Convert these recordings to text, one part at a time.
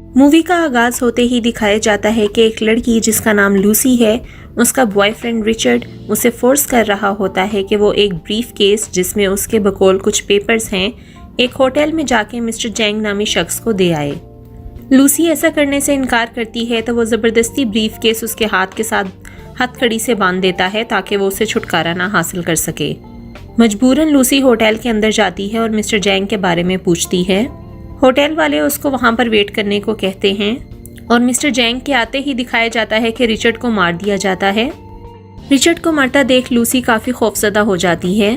Movie का आगाज होते ही दिखाया जाता है कि एक लड़की जिसका नाम लूसी है, उसका बॉयफ्रेंड रिचर्ड उसे फोर्स कर रहा होता है कि वो एक ब्रीफ केस जिसमें उसके बकौल कुछ पेपर्स हैं, एक होटल में जाके मिस्टर जैंग नामी शख्स को दे आए। लूसी ऐसा करने से इनकार करती है तो वो ज़बरदस्ती ब्रीफ केस उसके हाथ के साथ हथकड़ी से बांध देता है ताकि वो उसे छुटकारा ना हासिल कर सके। मजबूरन लूसी होटल के अंदर जाती है और मिस्टर जैंग के बारे में पूछती है। होटल वाले उसको वहाँ पर वेट करने को कहते हैं और मिस्टर जैंग के आते ही दिखाया जाता है कि रिचर्ड को मार दिया जाता है। रिचर्ड को मरता देख लूसी काफ़ी खौफजदा हो जाती है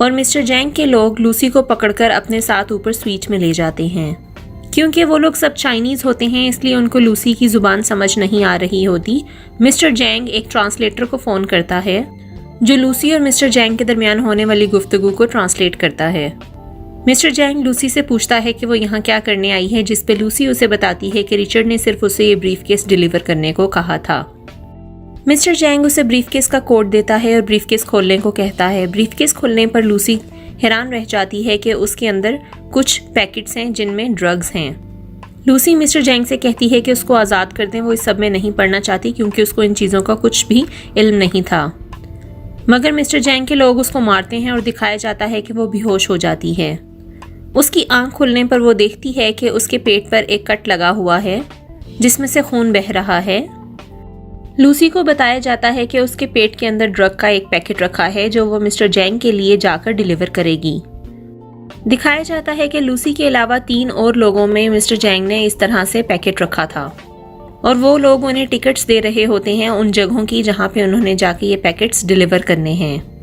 और मिस्टर जैंग के लोग लूसी को पकड़कर अपने साथ ऊपर स्वीट में ले जाते हैं। क्योंकि वो लोग सब चाइनीज़ होते हैं इसलिए उनको लूसी की ज़ुबान समझ नहीं आ रही होती। मिस्टर जैंग एक ट्रांसलेटर को फ़ोन करता है जो लूसी और मिस्टर जैंग के दरमियान होने वाली गुफ्तगू को ट्रांसलेट करता है। मिस्टर जैंग लूसी से पूछता है कि वो यहाँ क्या करने आई है, जिस पे लूसी उसे बताती है कि रिचर्ड ने सिर्फ उसे ये ब्रीफकेस डिलीवर करने को कहा था। मिस्टर जैंग उसे ब्रीफकेस का कोड देता है और ब्रीफकेस खोलने को कहता है। ब्रीफकेस खोलने पर लूसी हैरान रह जाती है कि उसके अंदर कुछ पैकेट्स हैं जिनमें ड्रग्स हैं। लूसी मिस्टर जैंग से कहती है कि उसको आज़ाद कर दें, वो इस सब में नहीं पढ़ना चाहती क्योंकि उसको इन चीज़ों का कुछ भी इल्म नहीं था। मगर मिस्टर जैंग के लोग उसको मारते हैं और दिखाया जाता है कि वो बेहोश हो जाती है। उसकी आंख खुलने पर वो देखती है कि उसके पेट पर एक कट लगा हुआ है जिसमें से खून बह रहा है। लूसी को बताया जाता है कि उसके पेट के अंदर ड्रग का एक पैकेट रखा है जो वो मिस्टर जैंग के लिए जाकर डिलीवर करेगी। दिखाया जाता है कि लूसी के अलावा 3 और लोगों में मिस्टर जैंग ने इस तरह से पैकेट रखा था और वो लोग उन्हें टिकट्स दे रहे होते हैं उन जगहों की जहां पे उन्होंने जाके ये पैकेट्स डिलीवर करने हैं।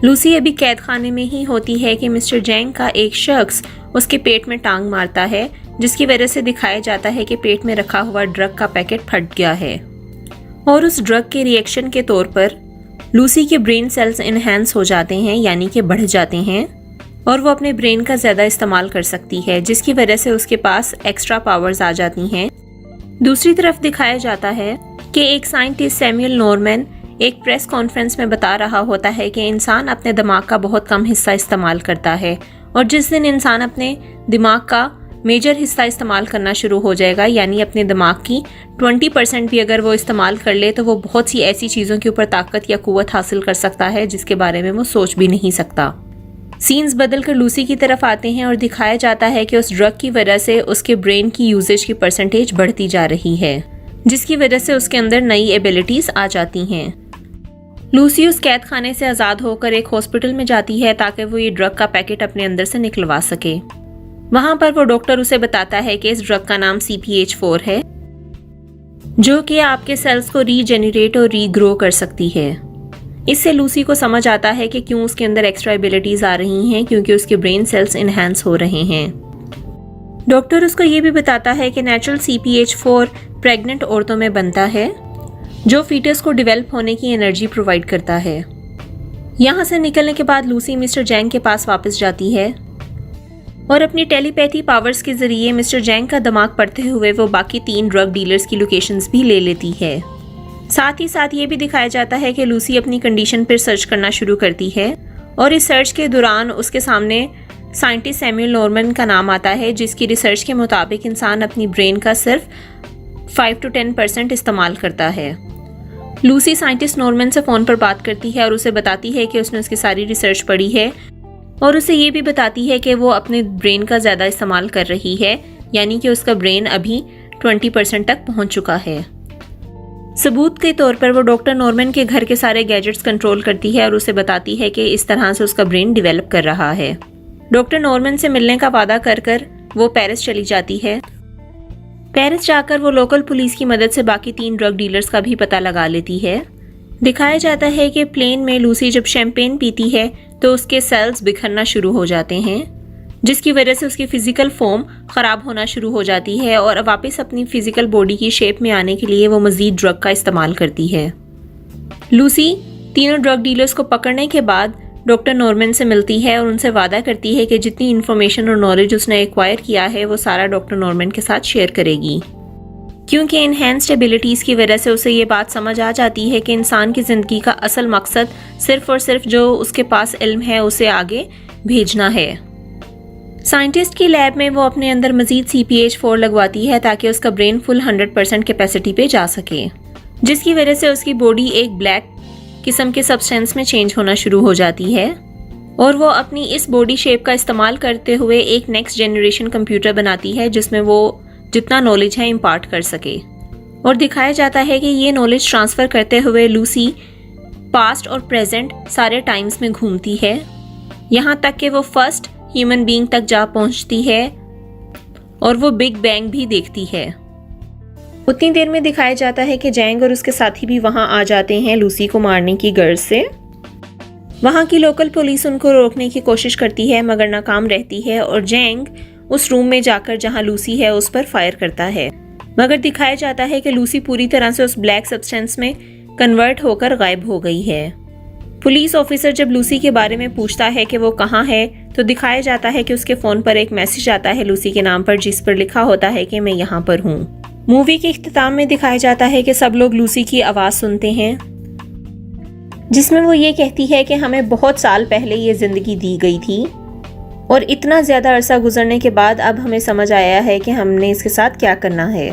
लूसी अभी कैद खाने में ही होती है कि मिस्टर जैंग का एक शख्स उसके पेट में टांग मारता है, जिसकी वजह से दिखाया जाता है कि पेट में रखा हुआ ड्रग का पैकेट फट गया है और उस ड्रग के रिएक्शन के तौर पर लूसी के ब्रेन सेल्स इनहेंस हो जाते हैं, यानी कि बढ़ जाते हैं और वो अपने ब्रेन का ज़्यादा इस्तेमाल कर सकती है, जिसकी वजह से उसके पास एक्स्ट्रा पावर्स आ जाती हैं। दूसरी तरफ दिखाया जाता है कि एक साइंटिस्ट सैमुअल नॉर्मन एक प्रेस कॉन्फ्रेंस में बता रहा होता है कि इंसान अपने दिमाग का बहुत कम हिस्सा इस्तेमाल करता है और जिस दिन इंसान अपने दिमाग का मेजर हिस्सा इस्तेमाल करना शुरू हो जाएगा, यानी अपने दिमाग की 20% भी अगर वो इस्तेमाल कर ले तो वो बहुत सी ऐसी चीज़ों के ऊपर ताकत या कुव्वत हासिल कर सकता है जिसके बारे में वो सोच भी नहीं सकता। सीन्स बदल कर लूसी की तरफ आते हैं और दिखाया जाता है कि उस ड्रग की वजह से उसके ब्रेन की यूजेज की परसेंटेज बढ़ती जा रही है, जिसकी वजह से उसके अंदर नई एबिलिटीज़ आ जाती हैं। लूसी उस कैद खाने से आज़ाद होकर एक हॉस्पिटल में जाती है ताकि वो ये ड्रग का पैकेट अपने अंदर से निकलवा सके। वहाँ पर वो डॉक्टर उसे बताता है कि इस ड्रग का नाम CPH4 है जो कि आपके सेल्स को रीजेनरेट और रीग्रो कर सकती है। इससे लूसी को समझ आता है कि क्यों उसके अंदर एक्स्ट्रा एबिलिटीज़ आ रही हैं, क्योंकि उसके ब्रेन सेल्स इनहेंस हो रहे हैं। डॉक्टर उसको ये भी बताता है कि नेचुरल CPH4 प्रेग्नेंट औरतों में बनता है जो फीटस को डेवलप होने की एनर्जी प्रोवाइड करता है। यहाँ से निकलने के बाद लूसी मिस्टर जैंग के पास वापस जाती है और अपनी टेलीपैथी पावर्स के जरिए मिस्टर जैंग का दिमाग पढ़ते हुए वो बाकी 3 ड्रग डीलर्स की लोकेशंस भी ले लेती है। साथ ही साथ ये भी दिखाया जाता है कि लूसी अपनी कंडीशन पर सर्च करना शुरू करती है और इस सर्च के दौरान उसके सामने साइंटिस्ट सैमुअल नॉर्मन का नाम आता है, जिसकी रिसर्च के मुताबिक इंसान अपनी ब्रेन का सिर्फ 5 to 10% इस्तेमाल करता है। लूसी साइंटिस्ट नॉर्मन से फ़ोन पर बात करती है और उसे बताती है कि उसने उसकी सारी रिसर्च पढ़ी है और उसे ये भी बताती है कि वो अपने ब्रेन का ज़्यादा इस्तेमाल कर रही है, यानी कि उसका ब्रेन अभी 20% तक पहुंच चुका है। सबूत के तौर पर वो डॉक्टर नॉर्मन के घर के सारे गैजेट्स कंट्रोल करती है और उसे बताती है कि इस तरह से उसका ब्रेन डेवलप कर रहा है। डॉक्टर नॉर्मन से मिलने का वादा कर वो पेरिस चली जाती है। पेरिस जाकर वो लोकल पुलिस की मदद से बाकी 3 ड्रग डीलर्स का भी पता लगा लेती है। दिखाया जाता है कि प्लेन में लूसी जब शैंपेन पीती है तो उसके सेल्स बिखरना शुरू हो जाते हैं, जिसकी वजह से उसकी फिजिकल फॉर्म ख़राब होना शुरू हो जाती है और वापस अपनी फिजिकल बॉडी की शेप में आने के लिए वो मज़ीद ड्रग का इस्तेमाल करती है। लूसी तीनों ड्रग डीलर्स को पकड़ने के बाद डॉक्टर नॉर्मन से मिलती है और उनसे वादा करती है कि जितनी इन्फॉर्मेशन और नॉलेज उसने एक्वायर किया है वो सारा डॉक्टर नॉर्मन के साथ शेयर करेगी, क्योंकि इनहेंस्ड एबिलिटीज़ की वजह से उसे ये बात समझ आ जाती है कि इंसान की ज़िंदगी का असल मकसद सिर्फ और सिर्फ जो उसके पास इल्म है उसे आगे भेजना है। साइंटिस्ट की लैब में वो अपने अंदर मजीद CPH4 लगवाती है ताकि उसका ब्रेन फुल 100% कैपेसिटी पे जा सके, जिसकी वजह से उसकी बॉडी एक ब्लैक किस्म के सब्सटेंस में चेंज होना शुरू हो जाती है और वो अपनी इस बॉडी शेप का इस्तेमाल करते हुए एक नेक्स्ट जनरेशन कंप्यूटर बनाती है जिसमें वो जितना नॉलेज है इम्पार्ट कर सके। और दिखाया जाता है कि ये नॉलेज ट्रांसफ़र करते हुए लूसी पास्ट और प्रेजेंट सारे टाइम्स में घूमती है, यहाँ तक कि वो फर्स्ट ह्यूमन बीइंग तक जा पहुँचती है और वो बिग बैंग भी देखती है। उतनी देर में दिखाया जाता है कि जैंग और उसके साथी भी वहाँ आ जाते हैं लूसी को मारने की गर्ज से। वहाँ की लोकल पुलिस उनको रोकने की कोशिश करती है मगर नाकाम रहती है और जैंग उस रूम में जाकर जहाँ लूसी है उस पर फायर करता है, मगर दिखाया जाता है कि लूसी पूरी तरह से उस ब्लैक सब्सटेंस में कन्वर्ट होकर गायब हो गई है। पुलिस ऑफिसर जब लूसी के बारे में पूछता है कि वो कहाँ है तो दिखाया जाता है कि उसके फ़ोन पर एक मैसेज आता है लूसी के नाम पर जिस पर लिखा होता है कि मैं यहाँ पर हूँ। मूवी के इख्तिताम में दिखाया जाता है कि सब लोग लूसी की आवाज़ सुनते हैं जिसमें वो ये कहती है कि हमें बहुत साल पहले ये ज़िंदगी दी गई थी और इतना ज़्यादा अरसा गुजरने के बाद अब हमें समझ आया है कि हमने इसके साथ क्या करना है।